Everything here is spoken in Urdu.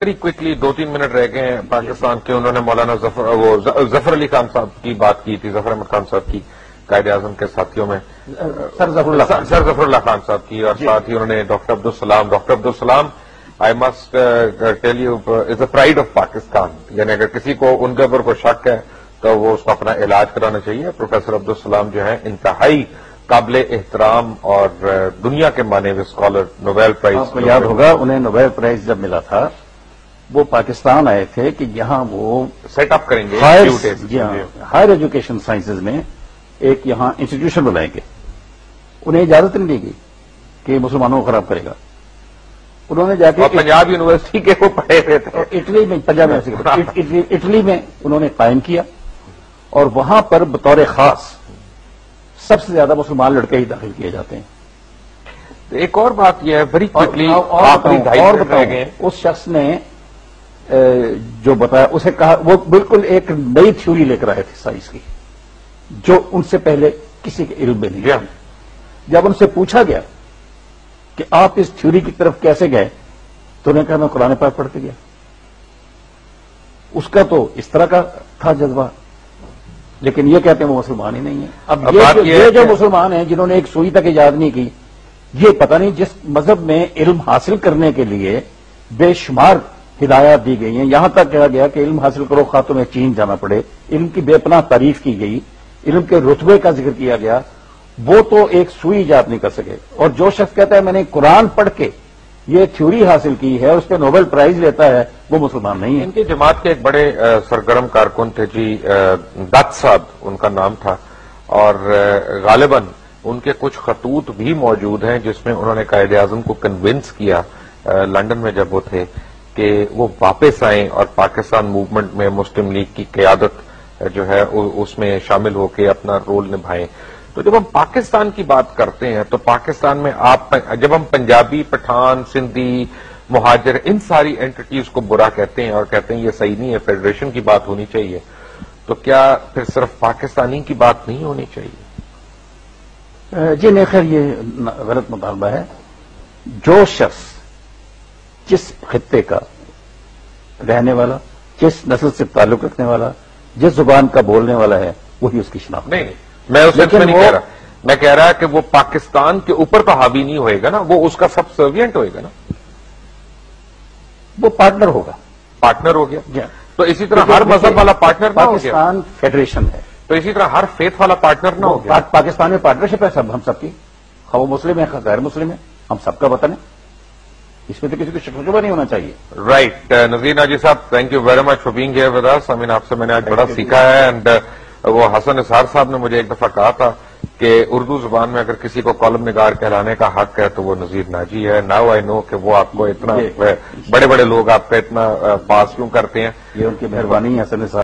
ویری کوئکلی 2-3 منٹ رہ گئے ہیں پاکستان کے. انہوں نے مولانا ظفر علی خان صاحب کی بات کی تھی, ظفر احمد خان صاحب کی, قائد اعظم کے ساتھیوں میں سر ظفر اللہ خان صاحب کی, اور ساتھ ہی انہوں نے doctor Abdus Salam I must tell you is a pride of Pakistan. یعنی اگر کسی کو ان کے اوپر کوئی شک ہے تو وہ اس کو اپنا علاج کرانا چاہیے. پروفیسر عبدالسلام جو ہیں انتہائی قابل احترام اور دنیا کے مانے ہوئے اسکالر, نوبیل پرائز. آپ کو یاد ہوگا انہیں نوبیل پرائز جب ملا تھا وہ پاکستان آئے تھے کہ یہاں وہ سیٹ اپ کریں گے ہائر ایجوکیشن سائنسز میں ایک یہاں انسٹیٹیوشن بنائیں گے. انہیں اجازت نہیں دی گئی کہ مسلمانوں کو خراب کرے گا. انہوں نے جا کے پنجاب یونیورسٹی کے وہ پڑھے ہوئے تھے اٹلی میں, پنجاب یونیورسٹی اٹلی میں انہوں نے قائم کیا, اور وہاں پر بطور خاص سب سے زیادہ مسلمان لڑکے ہی داخل کیے جاتے ہیں. ایک اور بات یہ ہے ویری کوئکلی, اور بتاؤں اس شخص نے جو بتایا اسے کہا وہ بالکل ایک نئی تھیوری لے کر آئے تھے سائنس کی جو ان سے پہلے کسی کے علم میں نہیں تھی. جب ان سے پوچھا گیا کہ آپ اس تھیوری کی طرف کیسے گئے تو انہوں نے کہا میں قرآن پاک پڑھ کے گیا. اس کا تو اس طرح کا تھا جذبہ, لیکن یہ کہتے ہیں وہ مسلمان ہی نہیں ہے. اب یہ جو مسلمان ہیں جنہوں نے ایک سوئی تک ایجاد نہیں کی, یہ پتہ نہیں جس مذہب میں علم حاصل کرنے کے لیے بے شمار ہدایات دی گئی ہیں, یہاں تک کہا گیا کہ علم حاصل کرو خواہ تمہیں چین جانا پڑے, علم کی بے پناہ تعریف کی گئی, علم کے رتبے کا ذکر کیا گیا, وہ تو ایک سوئی ایجاد نہیں کر سکے. اور جو شخص کہتا ہے میں نے قرآن پڑھ کے یہ تھیوری حاصل کی ہے, اس پہ نوبل پرائز لیتا ہے, وہ مسلمان نہیں ہے. ان کی جماعت کے ایک بڑے سرگرم کارکن تھے جی, دت صاحب ان کا نام تھا, اور غالباً ان کے کچھ خطوط بھی موجود ہیں جس میں انہوں نے قائد اعظم کو کنونس کیا لندن میں جب وہ تھے کہ وہ واپس آئیں اور پاکستان موومنٹ میں مسلم لیگ کی قیادت جو ہے اس میں شامل ہو کے اپنا رول نبھائیں. تو جب ہم پاکستان کی بات کرتے ہیں تو پاکستان میں جب ہم پنجابی, پٹھان, سندھی, مہاجر ان ساری اینٹیز کو برا کہتے ہیں اور کہتے ہیں یہ صحیح نہیں ہے, فیڈریشن کی بات ہونی چاہیے, تو کیا پھر صرف پاکستانی کی بات نہیں ہونی چاہیے؟ جی نہیں, خیر یہ غلط مطالبہ ہے. جو شخص جس خطے کا رہنے والا, جس نسل سے تعلق رکھنے والا, جس زبان کا بولنے والا ہے, وہی اس کی شناخت. نہیں, میں اس میں نہیں کہہ رہا, میں کہہ رہا کہ وہ پاکستان کے اوپر تو حاوی نہیں ہوئے گا نا, وہ اس کا سب سروینٹ ہوئے گا نا, وہ پارٹنر ہوگا. پارٹنر ہو گیا تو اسی طرح ہر مذہب والا پارٹنر نہ ہو گیا. پاکستان فیڈریشن ہے تو اسی طرح ہر فیتھ والا پارٹنر نہ ہو گیا. پاکستان میں پارٹنرشپ ہے سب, ہم سب کی, خواہ وہ مسلم ہے خواہ غیر مسلم ہے, ہم سب کا وطن ہے, اس میں تو کسی کو شبہ نہیں ہونا چاہیے. رائٹ. نذیر ناجی صاحب, thank you very much for being here with us. I mean آپ سے میں نے آج بڑا سیکھا ہے. اینڈ وہ حسن اسحار صاحب نے مجھے ایک دفعہ کہا تھا کہ اردو زبان میں اگر کسی کو کالم نگار کہلانے کا حق ہے تو وہ نذیر ناجی ہے. ناؤ آئی نو کہ وہ آپ کو اتنا بڑے بڑے لوگ آپ کا اتنا پاس کیوں کرتے ہیں. یہ ان کی مہربانی ہے حسن اسحار.